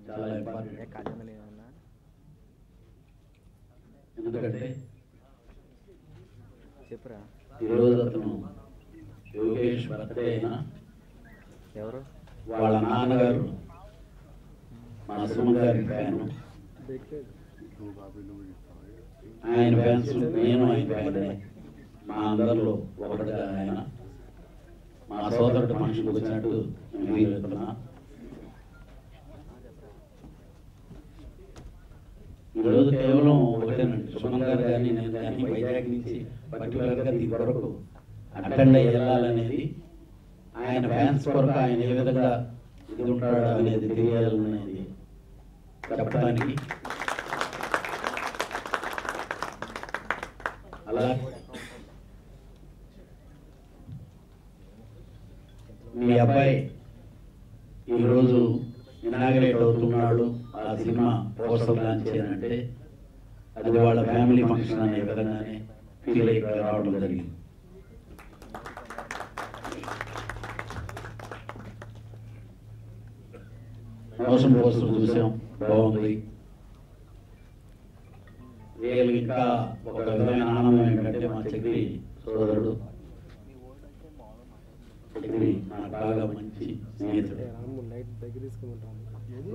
చాలా ఇంపార్టెంట్. ఎందుకంటే చెప్పురా ఈరోజు అతను యోగేష్ బర్త్డే అయినా ఎవరు వాళ్ళ నాన్నగారు మా సుమన్ గారి ఫ్యాన్, ఆయన ఫ్యాన్స్ నేను ఆయన ఫ్యాన్, మా అందరిలో ఒకటిగా ఆయన మా సోదరుడు మనుషులకు వచ్చినట్టు ఫీల్ అవుతున్నా. ఈరోజు కేవలం ఒకటేనండి, సుమన్ గారు కానీ నేను కానీ వైజాగ్ నుంచి పర్టికులర్గా దీని కొరకు అటెండ్ అయ్యి వెళ్ళాలనేది, ఆయన ఫ్యాన్స్ కొరకు ఆయన ఏ విధంగా ఇది ఉంటాడు అనేది తెలియాలనేది చెప్పడానికి. అలా మీ అబ్బాయి ఈరోజు ఇనాగరేట్ అవుతున్నాడు, ఆ సినిమా పోస్టర్ లాంచ్ చేయాలంటే అది వాళ్ళ ఫ్యామిలీ ఫంక్షన్ అనే విధంగానే ఫీల్ అయి రావడం జరిగింది. మోసం పోస్టర్ చూసాం, బాగుంది. రియల్ ఇంకా ఒక విధమైన ఆనందం ఏంటంటే మా చక్రి సోదరుడు, చక్రి నాకు బాగా మంచి స్నేహితుడు.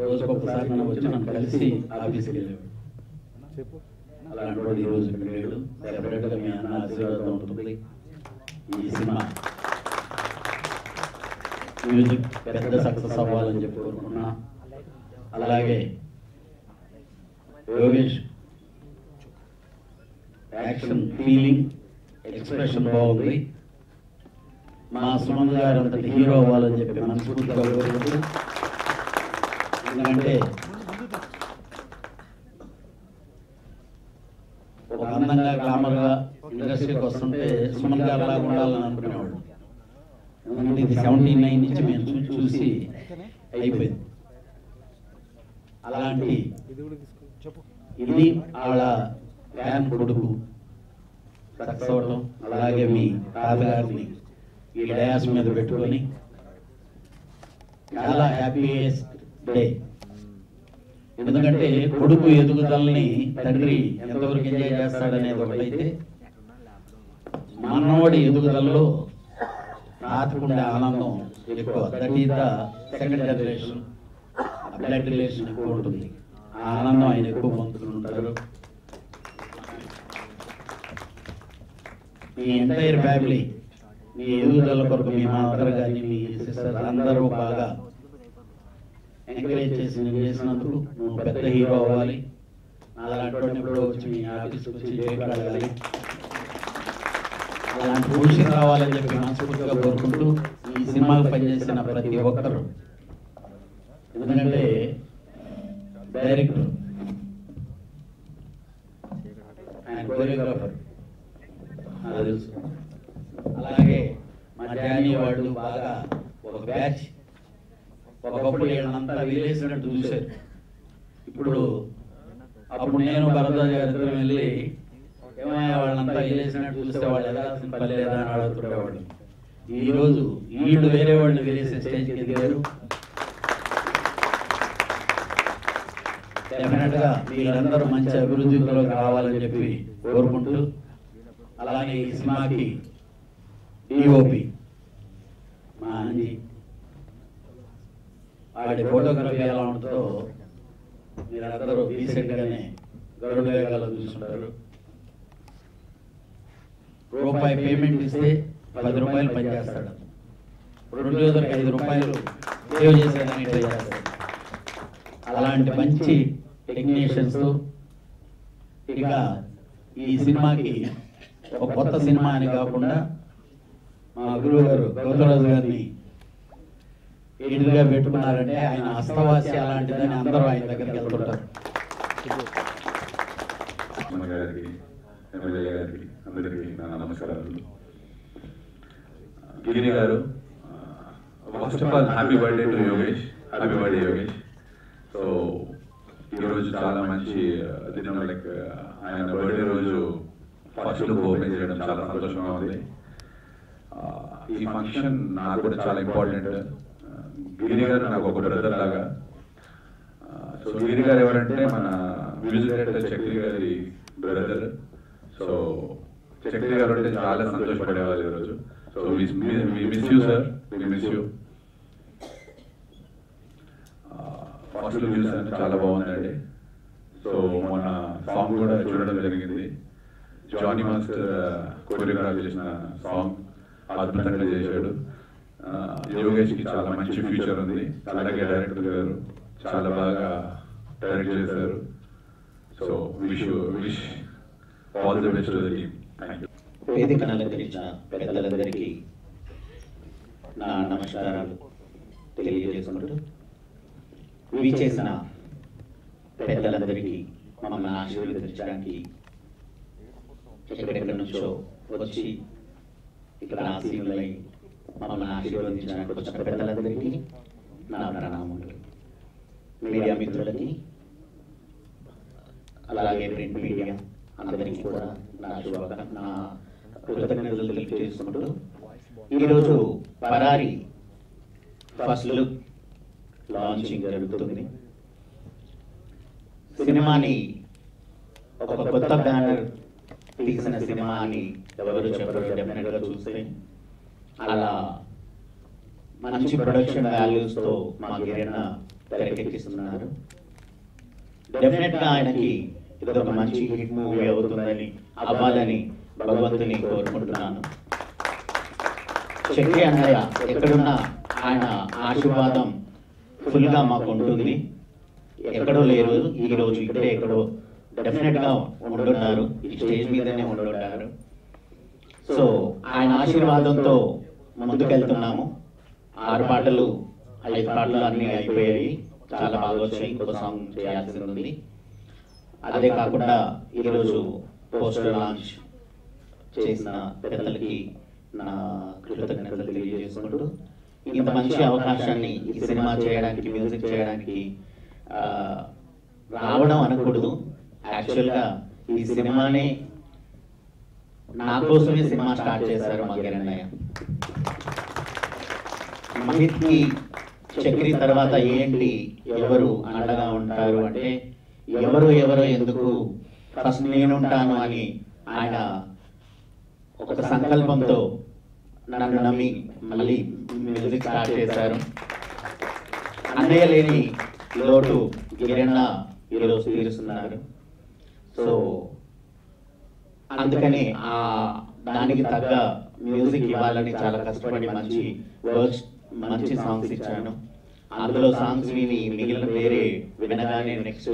రోజుకు ఒకసారి నన్ను వచ్చి నన్ను కలిసి ఆఫీస్కి వెళ్ళాడు. అలాంటి వాడు ఈరోజు ఇక్కడ లేడు. సెపరేట్గా మీ అన్న ఆశీర్వాదం ఉంటుంది. ఈ సినిమా మ్యూజిక్ పెద్ద సక్సెస్ అవ్వాలని చెప్పి కోరుకున్నా. అలాగే యోగేష్ యాక్షన్, ఫీలింగ్, ఎక్స్ప్రెషన్ బాగుంది. మా సుమన్ గారు అంతటి హీరో అవ్వాలని చెప్పి మనస్ఫూర్తిగా కోరుకుంటూ, ఎందుకంటే ఒక అందంగా గ్లామర్గా ఇండస్ట్రీకి వస్తుంటే సుమన్ గారు లాగా ఉండాలని అనుకునేవాడు. ఎందుకంటే ఇది 79 నుంచి మేము చూసి అయిపోయింది. అలాంటి ఇది వాళ్ళ ఫ్యాన్ కొడుకు సక్సెస్ అవ్వటం, అలాగే మీ తాతగారిని ఈ డయాస్ మీద పెట్టుకొని చాలా హ్యాపీయెస్ట్ డే. ఎందుకంటే కొడుకు ఎదుగుదలని తండ్రి ఎంతవరకు ఎంజాయ్ చేస్తాడనేది ఒకటైతే, మనవాడి ఎదుగుదలలో తాతకుండే ఆనందం ఎక్కువ. That is the second generation, blood relation ఎక్కువ ఉంటుంది. ఆ ఆనందం ఆయన ఎక్కువ పొందుతుంటారు. మీ ఎంటైర్ ఫ్యామిలీ మీ ఎదుగుదల కొరకు మీ మదర్ కానీ మీ సిస్టర్ అందరూ బాగా ఎంకరేజ్ చేసినందుకు నువ్వు పెద్ద హీరో అవ్వాలి. అలాంటి ఎప్పుడో వచ్చి మీ ఆఫీస్కి వచ్చి చేయగలగాలి, అలాంటి భవిష్యత్తు రావాలని చెప్పి మనస్ఫూర్తిగా కోరుకుంటూ, ఈ సినిమాకు పనిచేసిన ప్రతి ఒక్కరు, ఎందుకంటే డైరెక్టర్, ఆయన కోరియోగ్రాఫర్ నాకు తెలుసు, అలాగే మా జానీ వాళ్ళు బాగా ఒక బ్యాచ్. ఒకప్పుడు వీళ్ళంతా విలేసినట్టు చూశారు. ఇప్పుడు అప్పుడు నేను భరద్వాజ్ గారితో వెళ్ళి ఏమయ్యా వాళ్ళంతా విలేసినట్టు చూస్తే వాళ్ళు ఎదాల్సిన పని లేదా అని అడుగుతుండేవాళ్ళు. ఈరోజు వీళ్ళు వేరే వాళ్ళు విలేసే స్టేజ్కి ఎదిగారు. డెఫినెట్గా మీరందరూ మంచి అభివృద్ధిలోకి రావాలని చెప్పి కోరుకుంటూ, అలాగే ఈ సినిమాకి డిఓపి మా అంజీ, వాడి ఫోటోగ్రఫీ ఎలా ఉంటుందో మీరందరూ రీసెంట్గానే గరుడ వేగాలో చూస్తుంటారు. రూపాయి పేమెంట్ ఇస్తే 10 రూపాయలు పనిచేస్తాడు, ప్రొడ్యూసర్కి 5 రూపాయలు సేవ్ చేసేదాన్ని ట్రై చేస్తాడు. అలాంటి మంచి టెక్నీషియన్స్. ఇక ఈ సినిమాకి ఒక కొత్త సినిమా అని కాకుండా మా గురువు గారు గౌతమరాజు గారిని ఎదురుగా పెట్టుకున్నారంటే ఆయన హస్తవాసి అలాంటిదని అందరూ ఆయన దగ్గరికి వెళ్తుంటారు. ఎమ్మెల్యే గారికి అందరికీ నా నమస్కారాలు. గిరి గారు, first of all happy birthday to Yogesh. Happy birthday Yogesh. So ఈరోజు చాలా మంచి దినం. లైక్ ఆయన బర్త్డే రోజు ఫస్ట్ లుక్ ఓపెన్ చేయడం చాలా సంతోషంగా ఉంది. ఈ ఫంక్షన్ నాకు కూడా చాలా ఇంపార్టెంట్. గిరి గారు నాకు ఒక బ్రదర్ లాగా. సో గిరి గారు ఎవరంటే మన మ్యూజిక్ డైరెక్టర్ చక్రి గారి బ్రదర్. సో చక్రి గారు అంటే చాలా సంతోషపడేవాళ్ళు ఈరోజు. So miss you sir, miss you. First చూసాను, చాలా బాగుందండి. సో మన సాంగ్ కూడా చూడడం జరిగింది. జానీ మాస్టర్ కొరియోగ్రాఫ్ చేసిన సాంగ్ అద్భుతంగా చేశాడు. యోగేష్కి చాలా మంచి ఫ్యూచర్ ఉంది. అలాగే డైరెక్టర్ గారు చాలా బాగా డైరెక్ట్ చేశారు. So wish all the best to the team. Thank you. వేదికను అలంకరించిన పెద్దలందరికీ నా నమస్కారాలు తెలియజేసుకుంటూ, విచ్చేసిన పెద్దలందరికీ మమ్మల్ని ఆశీర్వదించడానికి ఎక్కడెక్కడి నుంచో వచ్చి ఇక్కడ ఆశీనులై మమ్మల్ని ఆశీర్వదించడానికి వచ్చిన పెద్దలందరికీ నా ప్రణామములు. మీడియా మిత్రులకి, అలాగే ప్రింట్ మీడియా అందరికీ కూడా నా కృతజ్ఞతలు తెలియజేసుకుంటూ, ఈరోజు పరారి ఫస్ట్ లుక్ లాంచింగ్ జరుగుతుంది. సినిమాని ఒక కొత్త బ్యానర్ తీసిన సినిమా అని ఎవరు చెప్పరు. డెఫినెట్గా చూస్తే అలా మంచి ప్రొడక్షన్ వాల్యూస్తో మా గిరణ తెరకెక్కిస్తున్నారు. డెఫినెట్గా ఆయనకి ఇది ఒక మంచి హిట్ మూవీ అవుతుందని, అవ్వాలని భగవంతుని కోరుకుంటున్నాను. చక్రి అన్నయ్య ఎక్కడున్నా ఆయన ఆశీర్వాదం ఫుల్గా మాకు ఉంటుంది. ఎక్కడో లేరు, ఈరోజు ఇక్కడే ఎక్కడో డెఫినెట్గా ఉంటున్నారు, ఈ స్టేజ్ మీదనే ఉంటున్నారు. సో ఆయన ఆశీర్వాదంతో ముందుకెళ్తున్నాము. 6 పాటలు 5 పాటలు అన్నీ అయిపోయాయి, చాలా బాగా వచ్చాయి. ఇంకో సాంగ్ చేయాల్సి ఉంది. అదే కాకుండా ఈరోజు పోస్టర్ లాంచ్ చేసిన పెద్దలకి నా కృతజ్ఞతలు తెలియజేసుకుంటూ, ఇంత మంచి అవకాశాన్ని ఈ సినిమా చేయడానికి, మ్యూజిక్ చేయడానికి రావడం అనకూడదు. యాక్చువల్గా ఈ సినిమానే నా కోసమే సినిమా స్టార్ట్ చేశారు మా గిరణయ్య. మహిత్కి చక్రి తర్వాత ఏంటి, ఎవరు అండగా ఉంటారు అంటే, ఎవరు ఎందుకు, ఫస్ట్ నేనుంటాను అని ఆయన ఒక సంకల్పంతో నన్ను నమ్మి మళ్ళీ మ్యూజిక్ స్టార్ట్ చేశారు. అన్నయ్య లేని లోటు గిరణ ఈరోజు తీరుస్తున్నారు. సో అందుకని దానికి తగ్గ మ్యూజిక్ ఇవ్వాలని చాలా కష్టపడి మంచి వర్క్స్, మంచి సాంగ్స్ ఇచ్చాను. అందులో సాంగ్స్ విని మిగిలిన వేరే వినగానే నెక్స్ట్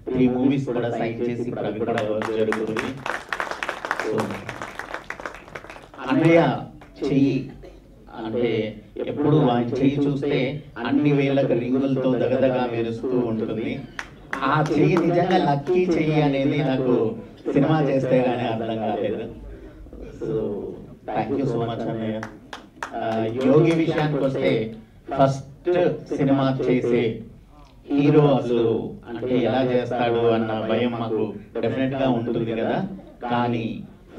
3 మూవీస్ కూడా సైన్ చేసి ఇప్పుడు అవి కూడా వర్క్ జరుగుతుంది. సో అన్నయ్య చెయ్యి అంటే ఎప్పుడు ఆయన చెయ్యి చూస్తే అన్ని వేలకు రింగులతో దగదగా మెరుస్తూ ఉంటుంది. ఆ చెయ్యి నిజంగా లక్కీ చెయ్యి అనేది నాకు సినిమా చేస్తే కానీ అర్థం కాలేదు. So thank you so much అన్నయ్య. యోగి విషయానికి వస్తే ఫస్ట్ సినిమా చేసే హీరో అసలు అంటే ఎలా చేస్తాడు అన్న భయం మాకు డెఫినెట్గా ఉంటుంది కదా. కానీ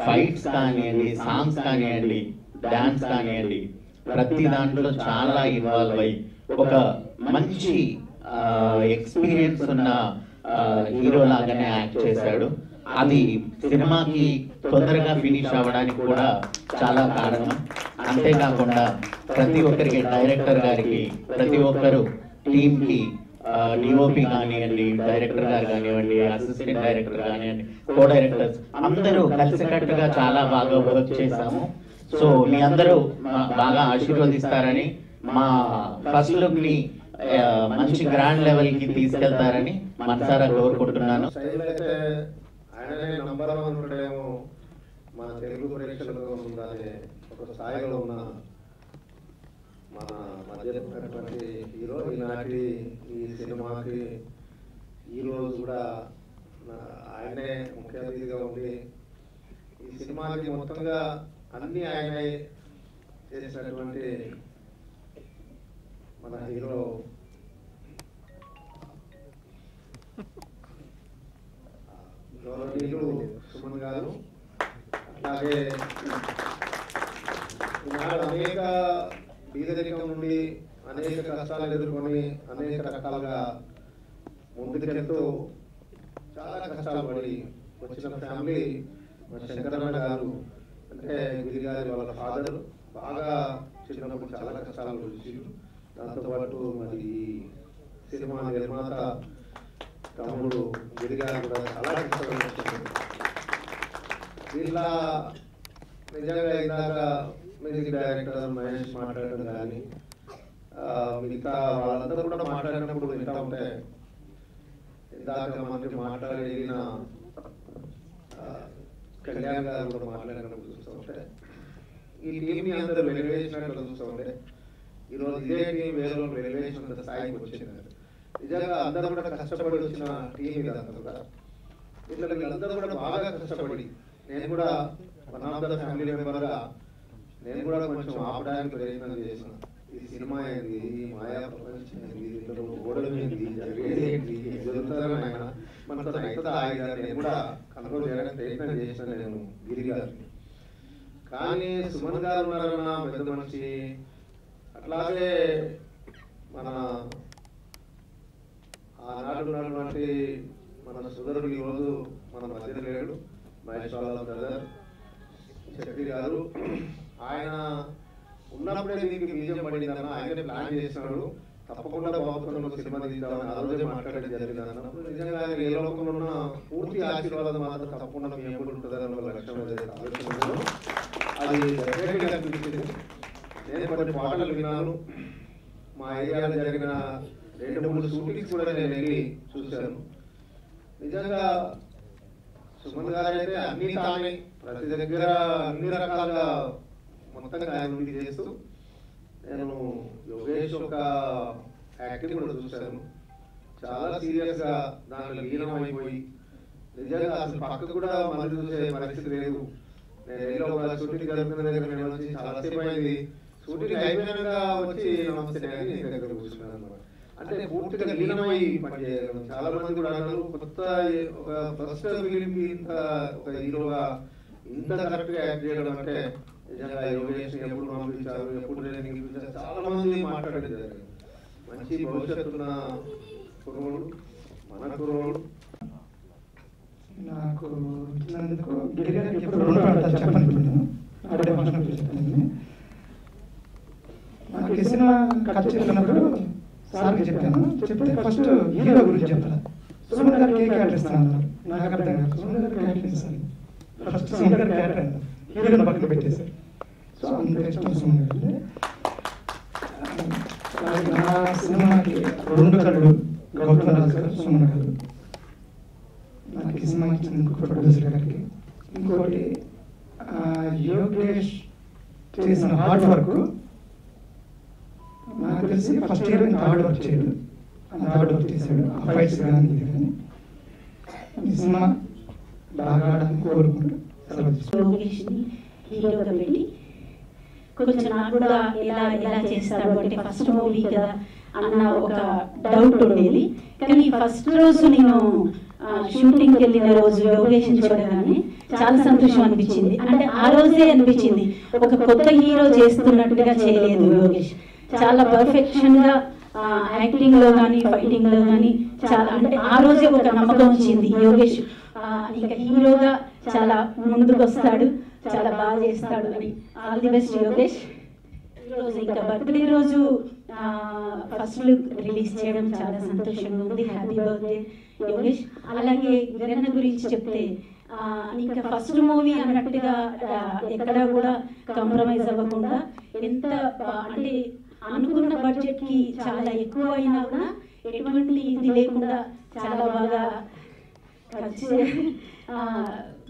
ఫైట్స్ కానివ్వండి, సాంగ్స్ కానివ్వండి, డాన్స్ కానివ్వండి, ప్రతి దాంట్లో చాలా ఇన్వాల్వ్ అయ్యి ఒక మంచి ఎక్స్పీరియన్స్ ఉన్న హీరో లాగానే యాక్ట్ చేశాడు. అది సినిమాకి తొందరగా ఫినిష్ అవ్వడానికి కూడా చాలా కారణం. అంతేకాకుండా ప్రతి ఒక్కరికి, డైరెక్టర్ గారికి, ప్రతి ఒక్కరు టీంకి, డిఓపి కానివ్వండి, డైరెక్టర్ గారు కానివ్వండి, అసిస్టెంట్ డైరెక్టర్ కానివ్వండి, కో డైరెక్టర్స్ అందరూ కలిసికట్టుగా చాలా బాగా వర్క్ చేశాము. సో మీ అందరూ బాగా ఆశీర్వదిస్తారని, మా ఫస్ట్ లుక్ ని మంచి గ్రాండ్ లెవెల్ కి తీసుకెళ్తారని మనసారా కోరుకుంటున్నాను. ఆయననే నంబర్ 1 ఉండడేమో మన తెలుగు ప్రేక్షకులుగా ఉండాలి ఒక స్థాయిలో ఉన్న మన మధ్య ఉన్నటువంటి హీరో ఈనాటి ఈ సినిమాకి ఈరోజు కూడా ఆయనే ముఖ్య అతిథిగా ఉండి ఈ సినిమాకి మొత్తంగా అన్నీ ఆయనే చేసినటువంటి మన హీరో గౌరవనీయులు సుమన్ గారు. అట్లాగే ఈనాడు అనేక బీదరికం నుండి అనేక కష్టాలు ఎదుర్కొని అనేక రకాలుగా ముందుకెళ్తూ చాలా కష్టాలు పడి వచ్చిన ఫ్యామిలీ మా శంకరన్న గారు అంటే గిరి గారి వాళ్ళ ఫాదర్ బాగా చిన్నప్పుడు చాలా కష్టాలు వచ్చారు. దాంతోపాటు మరి సినిమా నిర్మాత తమ్ముడు గిరి గారు కూడా చాలా కష్టాలు వచ్చారు. వీళ్ళ నిజంగా ఇందాక మ్యూజిక్ డైరెక్టర్ మహేష్ మాట్లాడడం కానీ మిగతా వాళ్ళందరూ కూడా మాట్లాడినప్పుడు వింటా ఉంటే ఇందాక మనకి మాట్లాడిన కళ్యాణ్ గారు కూడా మాట్లాడినప్పుడు చూస్తూ ఉంటే ఈ టీంని అందరూ వెలివేసినట్లు చూస్తూ ఉంటే ఈరోజు ఇదే టీం వేరే వెలివేసిన స్థాయికి వచ్చింది. నిజంగా అందరూ కూడా కష్టపడి వచ్చిన టీం ఇదంతా కూడా. ఇట్లా వీళ్ళందరూ కూడా బాగా కష్టపడి నేను కూడా వన్ ఆఫ్ ద ఫ్యామిలీ మెంబర్గా నేను కూడా కొంచెం ఆపడానికి ప్రయత్నం చేసిన. ఈ సినిమా ఏంది, ఈ మాయా ప్రపంచం ఏంది, ఇక్కడ ఓడడం ఏంది, జరిగేది ఏంటి, జరుగుతుందని ఆయన మనతో అవుతుందా ఆగిదాన్ని నేను కూడా కంట్రోల్ చేయడానికి ప్రయత్నం చేసిన నేను గిరి గారిని. కానీ సుమన్ గారు ఉన్నారన్న పెద్ద మనిషి, అట్లాగే మన ఆనాడు ఉన్నటువంటి మన సోదరుడు ఈరోజు మన మధ్య లేడు, మహేష్ వాళ్ళ బ్రదర్ శక్తి గారు. ఆయన ఉన్నప్పుడే దీనికి బీజం పడిందన్న ఆయనే ప్లాన్ చేసినాడు. తప్పకుండా బాబుతో సినిమా తీద్దామని ఆ రోజే మాట్లాడేది జరిగింది అన్నప్పుడు నిజంగా ఆయన ఏ లోకంలో ఉన్న పూర్తి ఆశీర్వాదం మాత్రం తప్పకుండా మీ ఎప్పుడు ఉంటుందన్న ఒక లక్ష్యం ఆలోచన అది డెఫినెట్గా అనిపించింది. నేను కొన్ని పాటలు విన్నాను. మా ఏరియాలో జరిగిన 2-3 షూటింగ్స్ కూడా నేను వెళ్ళి చూశాను. నిజంగా సుమన్ గారు అయితే అన్ని తానే ప్రతి దగ్గర అన్ని రకాలుగా మొత్తంగా ఆయన నుండి చేస్తూ నేను యోగేష్ ఒక యాక్టింగ్ కూడా చూశాను. చాలా సీరియస్గా దాంట్లో లీనమైపోయి నిజంగా అసలు పక్కకు కూడా మళ్ళీ చూసే పరిస్థితి లేదు. నేను ఏదో ఒక షూటింగ్ జరుగుతున్న దగ్గర నేను వచ్చి చాలాసేపు అయింది. షూటింగ్ అయిపోయినాక వచ్చి నమస్తే అని నేను దగ్గర కూర్చున్నాను అనమాట. అంటే పూర్తిగా లీనమై పనిచేయగలను. చాలా మంది కూడా అన్నారు కొత్త ఒక ఫస్ట్ ఫిలింకి ఇంత ఒక హీరోగా ఇంత కరెక్ట్గా యాక్ట్ చేయడం అంటే నిజంగా యోగేష్ ఎప్పుడు పంపించారు, ఎప్పుడు ట్రైనింగ్ ఇప్పించారు, చాలా మంది మాట్లాడేది జరిగింది. మంచి భవిష్యత్తు ఉన్న కుర్రోడు, మన కుర్రోడు. నాకు వచ్చినందుకు గిరి గారికి ఎప్పుడు 2 పాటలు చెప్పనుకుంటున్నాను. అదే ఫంక్షన్ చెప్పాను. నాకు ఈ సినిమా కథ చెప్పినప్పుడు సార్కి చెప్పాను. చెప్తే ఫస్ట్ హీరో గురించి చెప్పాలి. సుమన్ గారికి ఏ క్యారెక్టర్ ఇస్తాను నాకు అర్థం కాదు. సుమన్ గారికి క్యారెక్టర్ ఇస్తాను. ఫస్ట్ సుమన్ గారి క్యారెక్టర్ అన్నారు, హీరోని పక్కన పెట్టేశారు. సో అంత ఇష్టం సుమన్ గారు. నా సినిమాకి 2 కళ్ళు గౌతమ్ రాజు గారు, సుమన్ గారు. నాకు ఈ సినిమా ఇచ్చిన ప్రొడ్యూసర్ గారికి. ఇంకోటి యోగేష్ చేసిన హార్డ్ వర్క్ నాకు తెలిసి ఫస్ట్ ఇయర్ ఇంత హార్డ్ వర్క్ చేయడు, అంత హార్డ్ వర్క్ చేశాడు. ఆ ఫైట్స్ కానీ ఇది కానీ ఈ సినిమా బాగా ఆడాలని కోరుకుంటూ యోగేష్ని హీరోగా పెట్టి కొంచెం నాకు కూడా ఎలా చేస్తాడు అంటే ఫస్ట్ మూవీ కదా అన్న ఒక డౌట్ ఉండేది. కానీ ఫస్ట్ రోజు నేను షూటింగ్కి వెళ్ళిన రోజు యోగేష్ని చూడగానే చాలా సంతోషం అనిపించింది. అంటే ఆ రోజే అనిపించింది ఒక కొత్త హీరో చేస్తున్నట్టుగా చేయలేదు యోగేష్. చాలా పర్ఫెక్షన్గా యాక్టింగ్లో కానీ ఫైటింగ్లో కానీ చాలా అంటే ఆ రోజే ఒక నమ్మకం వచ్చింది యోగేష్ ఇంకా హీరోగా చాలా ముందుకు వస్తాడు, చాలా బాగా చేస్తాడు అని. All the best Yogesh. ఈరోజు ఇంకా బర్త్డే రోజు ఫస్ట్ లుక్ రిలీజ్ చేయడం చాలా సంతోషంగా ఉంది. Happy birthday Yogesh. అలాగే గిరన్న గురించి చెప్తే ఇంకా ఫస్ట్ మూవీ అన్నట్టుగా ఎక్కడ కూడా కాంప్రమైజ్ అవ్వకుండా ఎంత అంటే అనుకున్న బడ్జెట్కి చాలా ఎక్కువ అయినా కూడా ఎటువంటి ఇది లేకుండా చాలా బాగా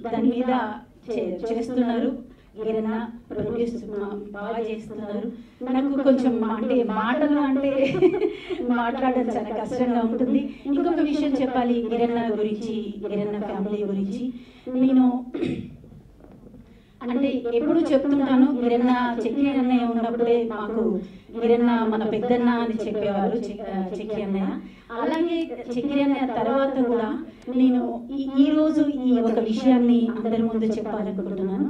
దాని మీద చేస్తున్నారు. గిరన్న ప్రొడ్యూస్ బాగా చేస్తున్నారు. నాకు కొంచెం అంటే మాటలు అంటే మాట్లాడడం చాలా కష్టంగా ఉంటుంది. ఇంకొక విషయం చెప్పాలి గిరన్న గురించి, గిరన్న ఫ్యామిలీ గురించి. నేను అంటే ఎప్పుడు చెప్తుంటాను, గిరన్న చెక్కి అన్నయ్య ఉన్నప్పుడే మాకు గిరన్న మన పెద్దన్న అని చెప్పేవారు, చెక్కి అన్నయ్య. అలాగే చెక్కి అన్నయ్య తర్వాత కూడా నేను ఈ రోజు ఈ ఒక విషయాన్ని అందరి ముందు చెప్పాలనుకుంటున్నాను.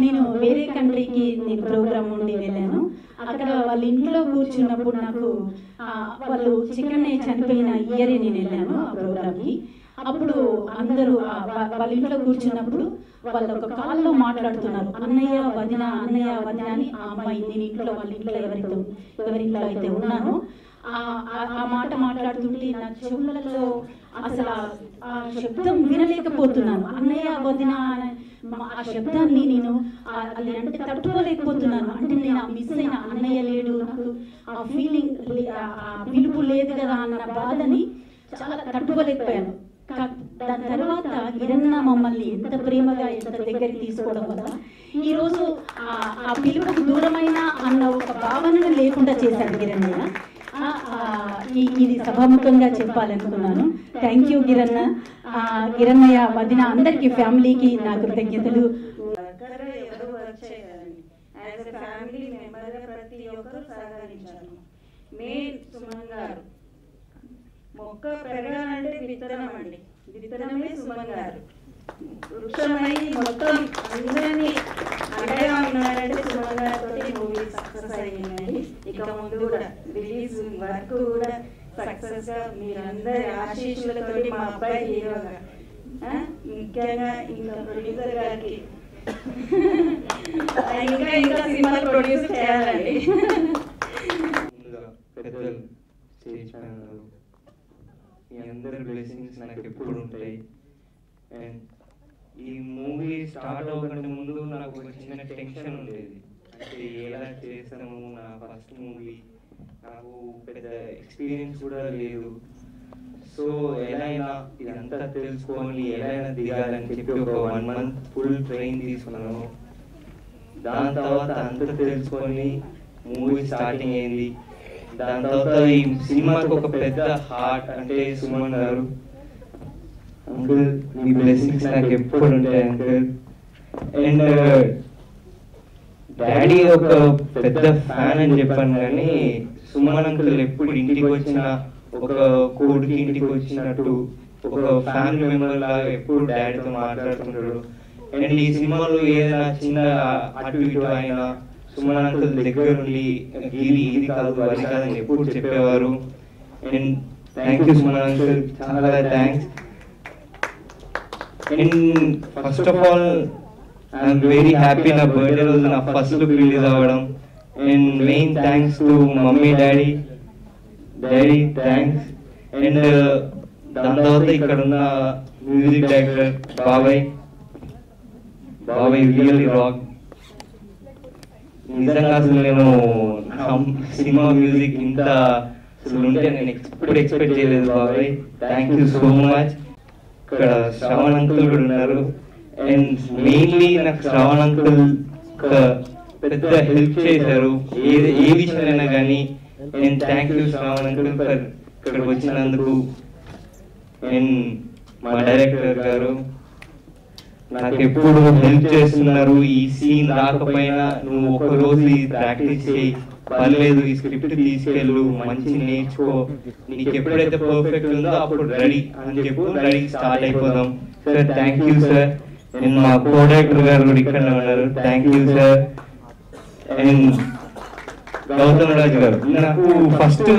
నేను వేరే కంట్రీకి నేను ప్రోగ్రామ్ ఉండి వెళ్ళాను. అక్కడ వాళ్ళ ఇంట్లో కూర్చున్నప్పుడు నాకు వాళ్ళు చెక్కి అన్నయ్య చనిపోయిన ఇయరే నేను వెళ్ళాను ఆ ప్రోగ్రామ్కి. అప్పుడు అందరూ వాళ్ళ ఇంట్లో కూర్చున్నప్పుడు వాళ్ళు ఒక కాల్లో మాట్లాడుతున్నారు, అన్నయ్య వదిన అన్నయ్య వదిన అని. ఆ అమ్మాయి నేను ఇంట్లో వాళ్ళ ఇంట్లో ఎవరింట్లో అయితే ఉన్నానో ఆ మాట మాట్లాడుతుంటే నా చెవులలో అసలు ఆ శబ్దం వినలేకపోతున్నాను. అన్నయ్య వదిన ఆ శబ్దాన్ని నేను అది అంటే తట్టుకోలేకపోతున్నాను. అంటే నేను ఆ మిస్ అయిన అన్నయ్య లేడు, నాకు ఆ ఫీలింగ్ ఆ పిలుపు లేదు కదా అన్న బాధని చాలా తట్టుకోలేకపోయాను. దాని తర్వాత గిరన్న మమ్మల్ని ఎంత ప్రేమగా ఎంత దగ్గరికి తీసుకోవడం వల్ల ఈరోజు ఆ పిలుపుకు దూరమైన అన్న ఒక భావనను లేకుండా చేశాడు గిరన్నయ్య. ఇది సభాముఖంగా చెప్పాలనుకున్నాను. థ్యాంక్ యూ గిరన్నయ్య వదిన అందరికీ, ఫ్యామిలీకి నా కృతజ్ఞతలు. ఫ్యామిలీ మెంబర్ ప్రతి ఒక్కరు సహకరించారు. మెయిన్ సుమన్ గారు, మొక్క పెరగాలంటే విత్తనం అండి, విత్తనమే సుమన్ గారు. వృక్షమై మొత్తం అందరినీ అండగా ఉన్నారంటే సుమన్ గారితో మూవీ సక్సెస్ అయ్యిందండి. ఇక ముందు కూడా రిలీజ్ వర్క్ కూడా సక్సెస్ గా మీరందరి ఆశీస్సులతో మా అబ్బాయి హీరోగా, ముఖ్యంగా ఇంకా ప్రొడ్యూసర్ గారికి ఇంకా సినిమాలు ప్రొడ్యూస్ చేయాలండి. మీ అందరి బ్లెస్సింగ్స్ నాకు ఎప్పుడు ఉంటాయి. అండ్ ఈ మూవీ స్టార్ట్ అవ్వకంటే ముందు నాకు ఒక చిన్న టెన్షన్ ఉండేది, అంటే ఎలా చేస్తాము, నా ఫస్ట్ మూవీ, నాకు పెద్ద ఎక్స్పీరియన్స్ కూడా లేదు. సో ఎలా అయినా ఇదంతా తెలుసుకొని ఎలా అయినా దిగాలని చెప్పి ఒక 1 month ఫుల్ ట్రైన్ తీసుకున్నాను. దాని తర్వాత అంతా తెలుసుకొని మూవీ స్టార్టింగ్ అయింది. దాని తర్వాత ఈ సినిమాకి ఒక పెద్ద హార్ట్ అంటే సుమన్ గారు. అంకుల్ మీ బ్లెస్సింగ్స్ నాకు ఎప్పుడు ఉంటాయి అంకుల్. అండ్ డాడీ ఒక పెద్ద ఫ్యాన్ అని చెప్పాను, కానీ సుమన్ అంకుల్ ఎప్పుడు ఇంటికి వచ్చినా ఒక కొడుకు ఇంటికి వచ్చినట్టు ఒక ఫ్యామిలీ మెంబర్ లాగా ఎప్పుడు డాడీతో మాట్లాడుతుంటాడు. అండ్ ఈ సినిమాలో ఏదైనా చిన్న అటు ఇటు అయినా సుమన్ అంకుల్ దగ్గర నుండి ఇది కాదు అది కాదని ఎప్పుడు చెప్పేవారు. And thank you Suman uncle, చాలా thanks. And first of all I am very happy నా బర్త్డే రోజు నా ఫస్ట్ లుక్ రిలీజ్ అవ్వడం. And main thanks to mummy daddy thanks. అండ్ దాని తర్వాత ఇక్కడ ఉన్న మ్యూజిక్ డైరెక్టర్ బాబాయ్ రియల్లీ రాక్. నిజంగా అసలు నేను సినిమా మ్యూజిక్ ఇంత అసలు ఉంటే నేను ఎప్పుడు ఎక్స్పెక్ట్ చేయలేదు బాబాయ్. Thank you so much. ఇక్కడ శ్రవణ్ అంకుల్ కూడా ఉన్నారు. అండ్ మెయిన్లీ నాకు శ్రవణ్ అంకుల్ పెద్ద హెల్ప్ చేశారు ఏ విషయంలో కానీ. And thank you Shravan uncle for ఇక్కడికి వచ్చినందుకు. అండ్ మా డైరెక్టర్ గారు నాకు ఎప్పుడు హెల్ప్ చేస్తున్నారు. ఈ సీన్ రాకపోయినా నువ్వు ఒక రోజు ప్రాక్టీస్ చేయి, పర్లేదు ఈ స్క్రిప్ట్ తీసుకెళ్ళు, మంచి నేర్చుకో, నీకు ఎప్పుడైతే పర్ఫెక్ట్ ఉందో అప్పుడు రెడీ అని చెప్పు, రెడీ స్టార్ట్ అయిపోదాం. Sir thank you sir. And మా కో డైరెక్టర్ గారు కూడా ఇక్కడ ఉన్నారు, thank you sir. And Gautam Raju గారు, నాకు ఫస్ట్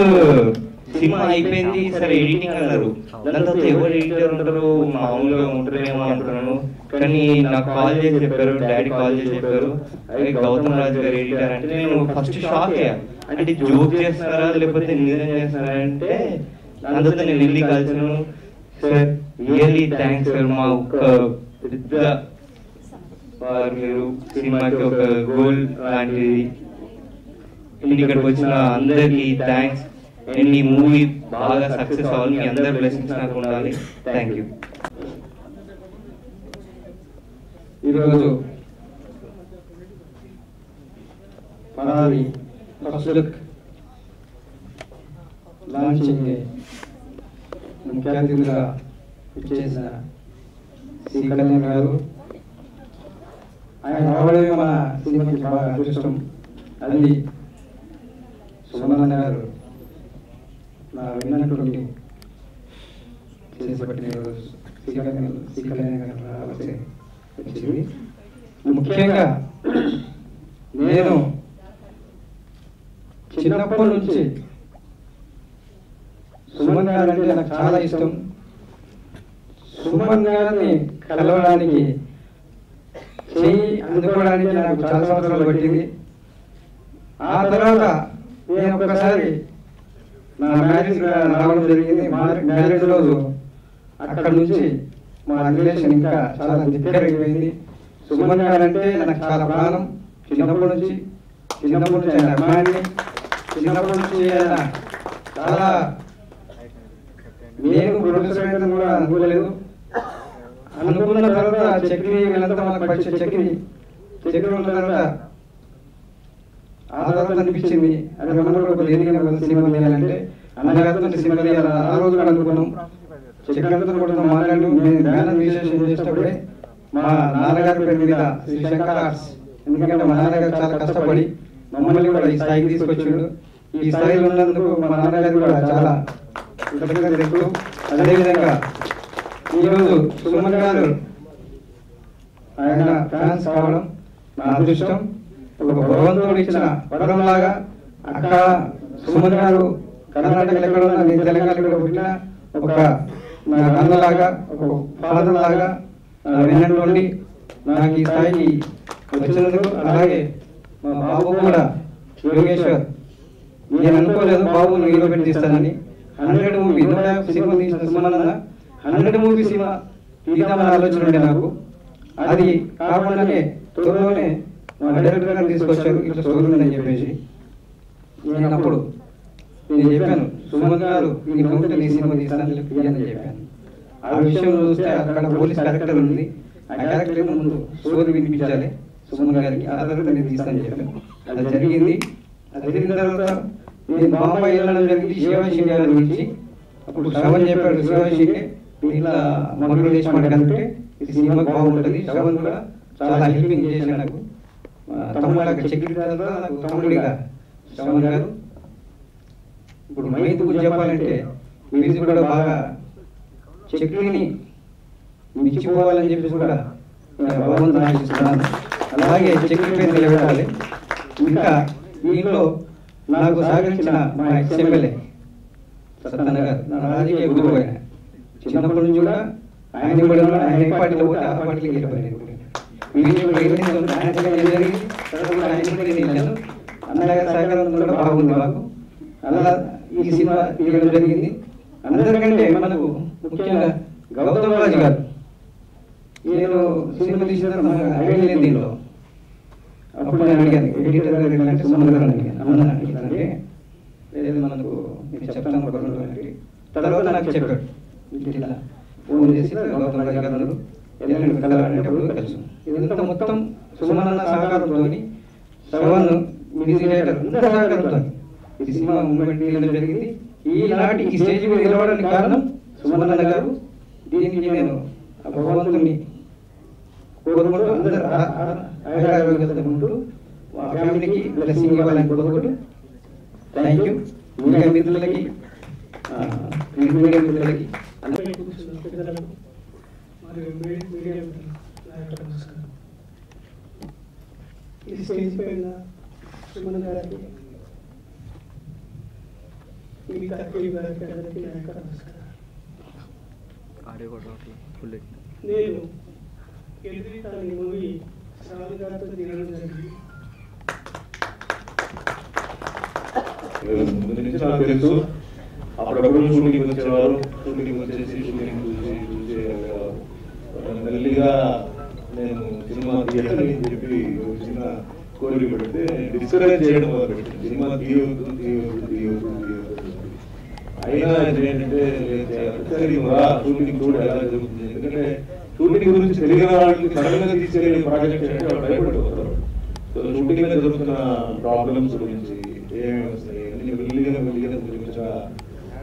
సినిమా అయిపోయింది సరే ఎడిటింగ్ అన్నారు, దాని తర్వాత ఎవరు ఎడిటర్ ఉంటారు మామూలుగా ఉంటారేమో అనుకున్నాను. కానీ నాకు కాల్ చేసి చెప్పారు, డాడీ కాల్ చేసి చెప్పారు అదే గౌతమ్ రాజు గారు ఎడిటర్ అంటే నేను ఫస్ట్ షాక్ అయ్యా. అంటే జోక్ చేస్తున్నారా లేకపోతే నిజం చేస్తున్నారా అంటే అందుతో నేను వెళ్ళి కలిసాను. సార్ రియల్లీ థ్యాంక్స్ సార్, మా ఒక పెద్ద మీరు సినిమాకి ఒక గోల్ లాంటిది. ఇక్కడికి వచ్చిన అందరికీ థ్యాంక్స్. అండ్ ఈ మూవీ బాగా సక్సెస్ అవ్వాలి, మీ అందరి బ్లెస్సింగ్స్ నాకు ఉండాలి. Thank you. ఈరోజు పరారి ఫస్ట్ లుక్ లాంచింగ్ ముఖ్య అతిథిగా ఇచ్చేసిన శ్రీ కళ్యాణ్ గారు, ఆయన రావడమే మన సినిమాకి బాగా అదృష్టం. అది సుమన్ గారు నా విన్నటువంటి చేపట్టిన వచ్చింది. ముఖ్యంగా నేను చిన్నప్పటి నుంచి సుమన్ గారు అంటే నాకు చాలా ఇష్టం. సుమన్ గారిని కలవడానికి చెయ్యి అందుకోవడానికి నాకు చాలా సంవత్సరాలు పట్టింది. ఆ తర్వాత నేను ఒక్కసారి నా మ్యారేజ్ రావడం జరిగింది. మ్యారేజ్ రోజు అక్కడ నుంచి మా రిలేషన్ ఇంకా చాలా దగ్గర అయిపోయింది. సుమన్ గారు అంటే నాకు చాలా ప్రాణం. చిన్నప్పటి నుంచి ఆయన అభిమాని. చిన్నప్పటి నుంచి ఆయన చాలా నేను ప్రొడ్యూసర్ అయితే కూడా అనుకోలేదు. అనుకున్న తర్వాత చక్రి వీళ్ళంతా మనకు పరిచయం. చక్రి ఉన్న తర్వాత ఆ తర్వాత అనిపించింది అది మనం కూడా ఏదైనా సినిమా తీయాలంటే అన్నగారితో సినిమా తీయాలి. ఆ రోజు కూడా అనుకున్నాం. చక్రంతో కూడా మాట్లాడి మేము జ్ఞానం విశేషం చేసేటప్పుడే మా నాన్నగారి పేరు మీద శ్రీ శంకర్ ఆర్ట్స్, ఎందుకంటే మా నాన్నగారు చాలా కష్టపడి మమ్మల్ని కూడా ఈ స్థాయికి తీసుకొచ్చిండు. ఈ స్థాయిలో ఉన్నందుకు మా నాన్నగారు కూడా చాలా కృతజ్ఞతలు. అదేవిధంగా ఈరోజు సుమన్ గారు ఆయన ఫ్యాన్స్ కావడం నా అదృష్టం. ఒక భగవంతుడు ఇచ్చిన వరంలాగా అక్కడ సుమన్ గారు కర్ణాటకలో ఎక్కడ ఉన్నా నేను తెలంగాణలో పుట్టిన ఒక నా అన్నలాగా ఒక ఫాదర్ లాగా వెన్నండి నాకు ఈ స్థాయికి వచ్చినందుకు. అలాగే మా బాబు కూడా యోగేశ్వర్, నేను అనుకోలేదు బాబు నువ్వు హీరో పెట్టి తీస్తానని. 100 మూవీ 150 సినిమా తీసిన సుమన్ అన్న 100 మూవీ సినిమా తీద్దామని ఆలోచన ఉండే నాకు. అది కాకుండానే త్వరలోనే మా డైరెక్టర్ గారు తీసుకొచ్చారు ఇట్లా స్టోరీ ఉందని చెప్పేసి. నేను అప్పుడు చెప్పాను సుమన్ గారు నీకు ఉంటే నీ సినిమా తీస్తానని చెప్పాను. ఆ విషయం చూస్తే అక్కడ పోలీస్ క్యారెక్టర్ ఉంది. ఆ క్యారెక్టర్ ముందు స్టోరీ వినిపించాలి సుమన్ గారికి, ఆ తర్వాత నేను తీస్తానని చెప్పాను. అది జరిగింది. అది జరిగిన తర్వాత నేను బాంబాయి వెళ్ళడం జరిగింది శివాజీ గారి గురించి. అప్పుడు శ్రవణ్ చెప్పాడు శివాజీ ఇట్లా మగ్గులు చేసి మాట్లాడంటే ఇది సినిమా బాగుంటుంది. శ్రవణ్ కూడా చాలా హెల్పింగ్ చేశాడు నాకు. తమ్ముడు చక్రి నాకు తమ్ముడిగా శ్రవణ్ గారు. ఇప్పుడు మైతుకు చెప్పాలంటే మ్యూజిక్ కూడా బాగా చక్రిని మించిపోవాలని చెప్పేసి కూడా భగవంతుని ఆశిస్తున్నాను. అలాగే చక్రి పేరు నిలబెట్టాలి. ఇంకా దీంట్లో నాకు సహకరించిన మా ఎక్స్ఎమ్మెల్యే సత్తన్న గారు నా రాజకీయ గురువు. ఆయన చిన్నప్పటి నుంచి కూడా ఆయన కూడా ఆయన ఏ పార్టీలో పోతే ఆ పార్టీకి వెళ్ళిపోయాను. అన్నగారి సహకారం కూడా బాగుంది మాకు. అలా ఈ సినిమా తీయడం జరిగింది. అందరికంటే మనకు ముఖ్యంగా గౌతమ్ రాజు గారు. నేను సినిమా తీసిన ఐడియా లేదు దీనిలో. అప్పుడు నేను అడిగాను ఎడిటర్ గారు ఏంటంటే సుమన్ గారు అడిగాను అన్న అంటే లేదు మనకు నేను చెప్తాను అంటే తర్వాత నాకు చెప్పాడు. ఇట్లా ఫోన్ చేసి గౌతమ్ రాజు గారు అన్నారు కలవాలంటే కలిసి ఇదంతా మొత్తం సుమన్ అన్న సహకారంతో శ్రవణ్ మ్యూజిక్ డైరెక్టర్ అందరి సహకారంతో ఈ సినిమా మూమెంట్ తీయడం జరిగింది. ఈనాటి ఈ స్టేజ్ మీద నిలవడానికి కారణం సుమన్ అన్న గారు. దీనికి నేను భగవంతుని కోరుకుంటూ అందరూ ఆరోగ్యంతో మా ఫ్యామిలీకి బ్లెస్సింగ్ ఇవ్వాలని కోరుకుంటూ థ్యాంక్ యూ. మీడియా మిత్రులకి మీడియా మిత్రులకి ఈ స్టేజ్ పైన సుమన్ గారికి మిగతా గారికి అందరికీ నమస్కారం. నేను ఎదురుతాని మూవీ శ్రావణ్ గారితో తీయడం జరిగింది. ముందు నుంచి నాకు తెలుసు. అప్పుడప్పుడు షూటింగ్ వచ్చేవారు. షూటింగ్ వచ్చేసి షూటింగ్ చూసి మెల్లిగా నేను సినిమా తీయాలని చెప్పి ఒక చిన్న కోరిక పెడితే డిస్కరేజ్ చేయడం మొదలుపెట్టింది. సినిమా తీయవద్దు అయినా ఏంటంటే షూటింగ్ చూడు ఎలా జరుగుతుంది. ఎందుకంటే షూటింగ్ గురించి తెలియని వాళ్ళకి సడన్ గా తీసుకెళ్ళి ప్రాజెక్ట్ అంటే వాళ్ళు భయపడిపోతారు. సో షూటింగ్ లో జరుగుతున్న ప్రాబ్లమ్స్ గురించి ఏమేమి వస్తాయి అన్ని మెల్లిగా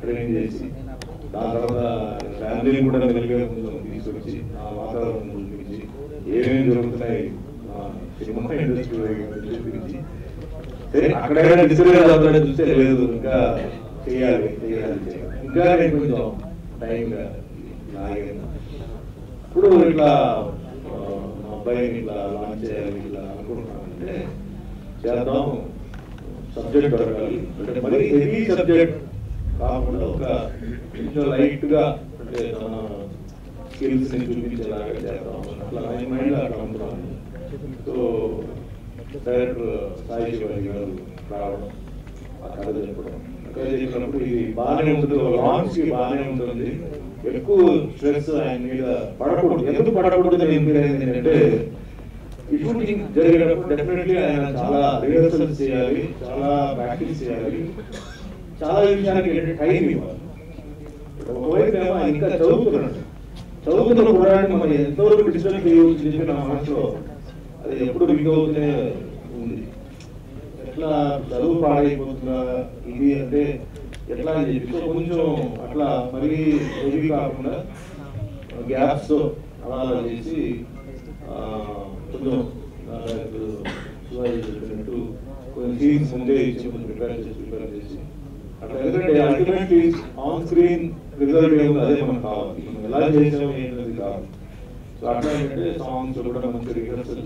ట్రైన్ చేసి దాని తర్వాత ఫ్యామిలీని కూడా మెల్లిగా తీసుకొచ్చి ఆ వాతావరణం చూపించి ఏమేమి జరుగుతున్నాయి సినిమా ఇండస్ట్రీ గురించి. సరే అక్కడైనా డిస్కరేజ్ అవుతాడని చూస్తే లేదు, ఇంకా చేయాలి ఇంకా నేను కొంచెం టైంగా లాగాను. ఇప్పుడు ఇట్లా మా అబ్బాయిని ఇట్లా లాంచ్ చేయాలి ఇట్లా అనుకుంటున్నానంటే చేద్దాం, సబ్జెక్ట్ దొరకాలి అంటే మరి హెవీ సబ్జెక్ట్ కాకుండా ఒక కొంచెం లైట్గా అంటే తన స్కిల్స్ని చూపించేలాగా చేద్దాం అట్లా మైండ్ అట్లా అనుకున్నాను. సో డైరెక్టర్ సాయి శివాజీ గారు రావడం, ఆ కథ చెప్పినప్పుడు ఇది బాగానే ఉంటుంది, లాంచ్కి బాగానే ఉంటుంది, ఎక్కువ స్ట్రెస్ ఆయన మీద పడకూడదు. ఎందుకు పడకూడదు అని ఎంపికైంది ఏంటంటే ఈ షూటింగ్ జరిగేటప్పుడు డెఫినెట్లీ ఆయన చాలా రిహర్సల్స్ చేయాలి, చాలా ప్రాక్టీస్ చేయాలి, చాలా విషయానికి టైం ఇవ్వాలి. ఒకవైపు ఏమో ఆయన ఇంకా చదువుతున్న కూడా మనం ఎంతవరకు డిస్టర్బ్ చేయవచ్చు చెప్పి నా మనసులో అది ఎప్పుడు బిగ్ అవుతూనే ఉంది. ఎట్లా చదువు పాడైపోతుందా ఇది అంటే ఎట్లా అని చెప్పి సో కొంచెం అట్లా మరీ హెవీ కాకుండా గ్యాప్స్ అలా చేసి కొంచెం చెప్పినట్టు కొంచెం సీన్స్ ముందే ఇచ్చి కొంచెం ప్రిపేర్ చేసి అట్లా. ఎందుకంటే అల్టిమేట్లీ ఆన్ స్క్రీన్ రిజల్ట్ ఏముంది అదే మనకు కావాలి, మనం ఎలా చేసాము ఏంటది కావాలి. సో అట్లా ఏంటంటే సాంగ్స్ కూడా మంచి రిహర్సల్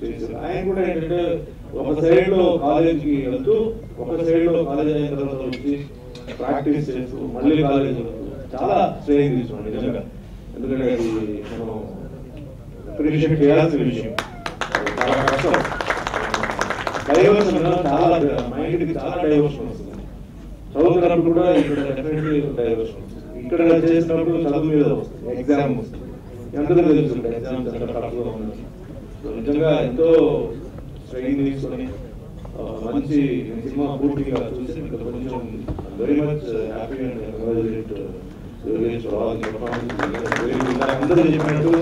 చేశారు. ఆయన కూడా ఏంటంటే ఒక సైడ్ లో కాలేజీకి వెళ్తూ ఒక సైడ్ లో కాలేజ్ అయిన తర్వాత వచ్చి ప్రాక్టీస్ చేస్తూ మళ్ళీ కాలేజ్ చాలా స్ట్రెయిన్ తీసుకోండి నిజంగా. ఎందుకంటే అది మనం అప్రిషియేట్ చేయాల్సిన విషయం, చాలా కష్టం. డైవర్షన్ చాలా మైండ్కి చాలా డైవర్షన్ వస్తుంది. చదువుతున్నప్పుడు కూడా ఇక్కడ డెఫినెట్లీ డైవర్షన్ వస్తుంది. ఇక్కడ చేసినప్పుడు చదువు మీద వస్తుంది, ఎగ్జామ్ వస్తుంది. ఎంతలో తెలుస్తుంది ఎగ్జామ్స్ ఎంత టఫ్గా ఉన్నాయి. సో నిజంగా ఎంతో స్ట్రెయిన్ తీసుకొని మంచి సినిమా పూర్తిగా చూసి కొంచెం very much happy and congratulate అందరూ చెప్పినట్టు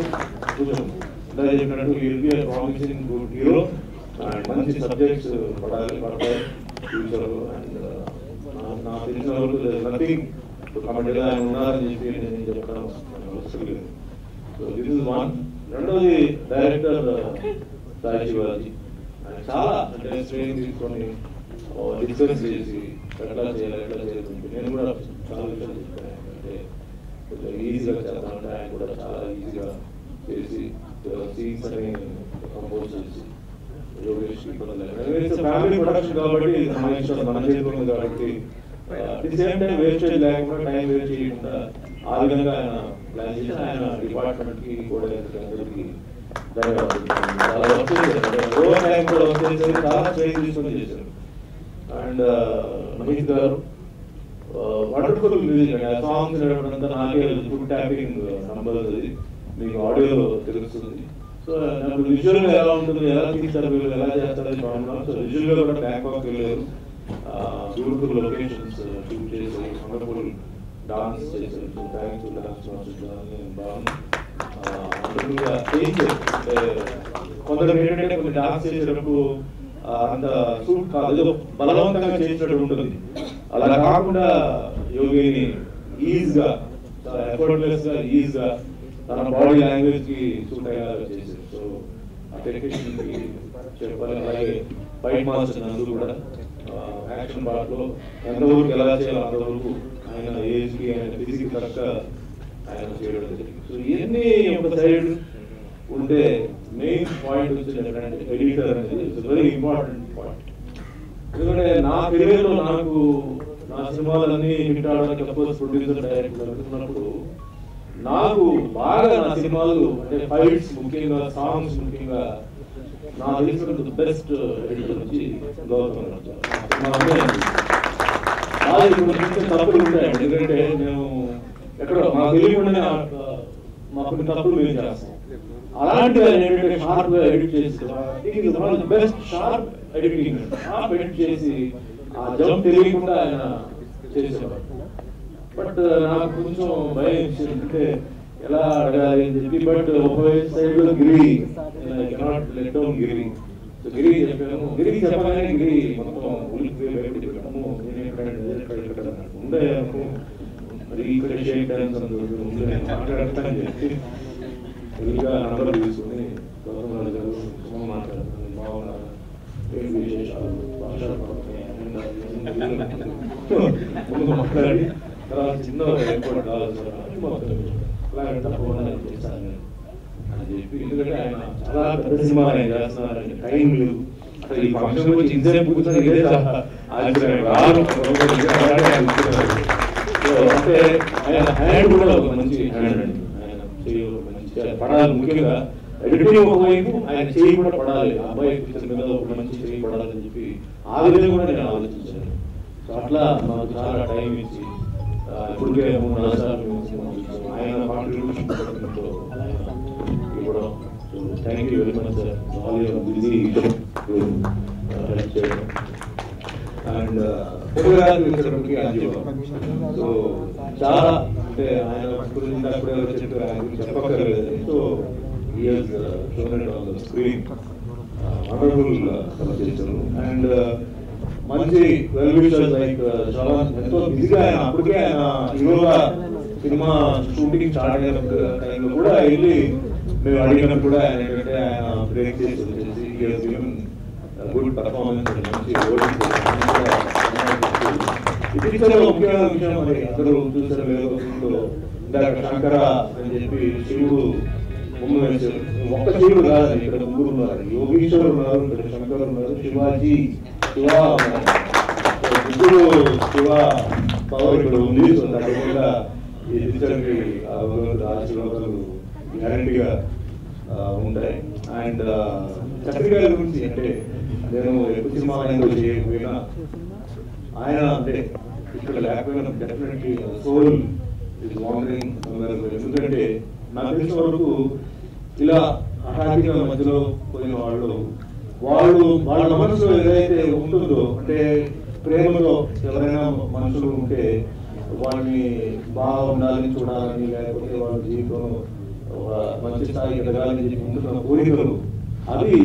will be promising good hero and మంచి సబ్జెక్ట్స్ పడతాయి ఫ్యూచర్లో. అండ్ నాకు తెలిసిన వరకు నథింగ్ కాబట్టి ఆయన ఉన్నారని చెప్పి నేను చెప్పడం అవసరం లేదు. So this is one. రెండోది డైరెక్టర్ సాయి శివాజీ ఆయన చాలా అంటే ట్రైనింగ్ తీసుకొని డిస్కస్ చేసి ఎట్లా చేయాలి. నేను కూడా చాలా విషయాలు చెప్పాను, అంటే కొంచెం ఈజీగా చేద్దామంటే ఆయన కూడా చాలా ఈజీగా చేసి సీన్స్ అని కంపోజ్ చేసి ఫ్యామిలీ ప్రొడక్షన్ కాబట్టి మన చేతిలో ఉంది కాబట్టి at the same time wastage లేకుండా టైం వేస్ట్ చేయకుండా ఆ విధంగా ఆయన ప్లాన్ చేసి ఆయన డిపార్ట్మెంట్ కి కూడా అందరికీ ధన్యవాదాలు. చాలా వర్క్ చేశారు, టైం కూడా వర్క్ చేశారు, చాలా ట్రైన్ తీసుకొని చేశారు. అండ్ మనీష్ గారు వండర్ఫుల్ మ్యూజిక్ అండి. ఆ సాంగ్స్ అంతా నాకే ఫుడ్ ట్యాపింగ్ నంబర్ అది మీకు ఆడియోలో తెలుస్తుంది. సో నాకు విజువల్ ఎలా ఉంటుంది, ఎలా తీస్తారు వీళ్ళు, ఎలా చేస్తారని బాగున్నాం. సో విజువల్ కూడా బ్యాంకాక్ వెళ్ళారు, బ్యూటిఫుల్ లొకేషన్స్ షూట్ చేసి వండర్ఫుల్ డాన్స్ చేశారు. సో థ్యాంక్స్ డాన్స్ మాస్టర్ బాగుంది. అంటే కొందరు ఏంటంటే కొన్ని డాన్స్ చేసేటప్పుడు అంత సూట్ కాదు, ఏదో బలవంతంగా చేసినట్టు ఉంటుంది. అలా కాకుండా యోగిని ఈజీగా ఎఫర్ట్లెస్ గా ఈజీగా తన బాడీ లాంగ్వేజ్ కి సూట్ అయ్యేలా చేశారు. సో ఆ టెక్నీషియన్ కి చెప్పాలి. అలాగే ఫైట్ మాస్టర్ నందు కూడా యాక్షన్ పార్ట్ లో ఎంతవరకు ఎలా చేయాలో అంతవరకు ఆయన ఏజ్ కి ఆయన ఫిజిక్ తగ్గ ఆయన చేయడం జరిగింది. సో ఇవన్నీ ఒక సైడ్ ఉంటే మెయిన్ పాయింట్ వచ్చి ఎడిటర్ అనేది వెరీ ఇంపార్టెంట్ పాయింట్. ఎందుకంటే నా కెరీర్ లో నాకు నా సినిమాలన్నీ హిట్ అవడానికి అఫ్కోర్స్ ప్రొడ్యూసర్ డైరెక్టర్ అనుకున్నప్పుడు నాకు బాగా నా సినిమాలు అంటే ఫైట్స్ ముఖ్యంగా సాంగ్స్ ముఖ్యంగా నాకు తెలిసిన బెస్ట్ ఎడిటర్ వచ్చి గౌతమ్ రాజు. తప్పులు ఉంటాయండి, ఎందుకంటే మేము ఎక్కడ మాకు తెలియకుండానే మాకు కొన్ని తప్పులు మేము చేస్తాం. అలాంటి ఏంటంటే షార్ప్ గా ఎడిట్ చేసి best sharp editing sharp edit చేసి ఆ జంప్ తెలియకుండా ఆయన చేసేవారు. బట్ నాకు కొంచెం భయం అంటే ఎలా అడగాలి అని చెప్పి. బట్ ఒక సైడ్ లో గిరి కెనాట్ లెట్ డౌన్ గిరి. సో గిరి చెప్పాము, గిరికి చెప్పగానే గిరి మొత్తం ఉలికి భయపడి ఉండే మరి ఇక్కడ షేక్ హ్యాండ్స్ ముందు నేను మాట్లాడతానని చెప్పి నంబర్ తీసుకుని గౌతమ్ రాజు గారు మాట్లాడతాను. ముందు మాట్లాడి తర్వాత చిన్న ఎయిర్పోర్ట్ కావాలి సార్ అని మొత్తం అలాగే తప్పకుండా చేశాను అని చెప్పి. ఎందుకంటే ఆయన చాలా పెద్ద సినిమా ఆయన చేస్తున్నారని టైం లేదు. అసలు ఈ ఫంక్షన్ వచ్చి ఇంతసేపు కూర్చొని ఇదే అంటే ఆయన హ్యాండ్ కూడా ఒక మంచి హ్యాండ్ అండి. ఆయన చేయి మంచి పడాలి. ముఖ్యంగా ఎడిటింగ్ ఒకవైపు ఆయన చేయి కూడా పడాలి. అబ్బాయి పిక్చర్ మీద ఒక మంచి చేయి పడాలని చెప్పి ఆ విధంగా కూడా నేను ఆలోచించాను. సో అట్లా నాకు చాలా టైం ఇచ్చి ఇప్పటికే 3-4 సార్లు ఆయన కాంట్రిబ్యూషన్ ఇవ్వడం. Thank you very much sir. All your busy help చేయడం. అండ్ ఫోటోగ్రఫీ వచ్చేటప్పటికి అంజీవ సో చాలా అంటే ఆయన గురించి అప్పుడే చెప్పారు, ఆయన గురించి చెప్పక్కర్లేదు. So years shown on the screen wonderful చేశారు. అండ్ మంచి వెల్ విషర్స్ లైక్ శ్రవణ్ ఎంతో బిజీగా ఆయన అప్పటికే ఆయన హీరోగా సినిమా షూటింగ్ స్టార్ట్ అయిన టైంలో కూడా వెళ్ళి మేము అడిగినప్పుడు కూడా ఆయన ఏంటంటే ఆయన బ్రేక్ చేసి వచ్చేసి గుడ్ పర్ఫార్మెన్స్ మంచి ముఖ్యమైన విషయం మరి అందరూ చూసారు లేదు. ఇందాక శంకర అని చెప్పి శివుడు బొమ్మ వేశారు. ఒక్క శివుడు కాదండి, ఇక్కడ ముగ్గురు ఉన్నారు. యోగీశ్వర్ ఉన్నారు, ఇక్కడ శంకర్ ఉన్నారు, శివాజీ శివ ముగ్గురు శివ పవర్ ఇక్కడ ఉంది. సో తప్పకుండా ఈ పిక్చర్కి ఆశీర్వాదాలు గ్యారంటీగా ఉంటాయి. అండ్ చక్రిగారి గురించి అంటే నేను ఎక్కువ సినిమా చేయకపోయినా ఆయన అంటే ఇక్కడ లేకపోయినా డెఫినెట్లీ సోల్ ఇస్ వాండరింగ్. ఎందుకంటే నాకు తెలిసిన వరకు ఇలా అసాధ్యంగా మధ్యలో పోయిన వాళ్ళు వాళ్ళ మనసులో ఏదైతే ఉంటుందో అంటే ప్రేమలో ఎవరైనా మనుషులు ఉంటే వాళ్ళని బాగా ఉండాలని చూడాలని లేకపోతే వాళ్ళ జీవితం మంచి స్థాయి ఎదగాలని చెప్పి ఉంటున్న కోరికలు అవి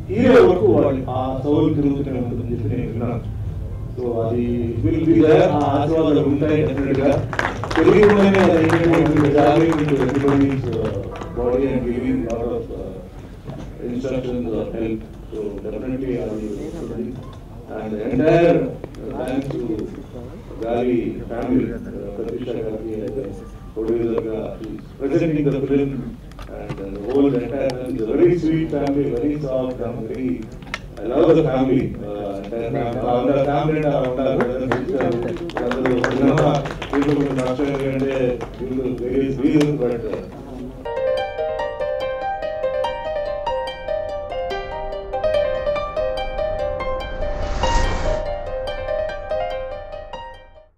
తీరే వరకు వాళ్ళు ఆ సౌలు తిరుగుతూనే ఉంటుందని చెప్పి నేను విన్నాను. సో అది ఆ ఆశీర్వాదాలు ఉంటాయి డెఫినెట్ గా. తెలియకుండానే body and giving lot of instructions or help. So definitely అది and entire thanks to Gali family, Prateeksha గారికి ప్రొడ్యూసర్గా presenting the film and the whole entire family. It's a very sweet family, very soft and very. I love the family. Entire family. Our family and our brother and sister. People from Australia and various reasons, but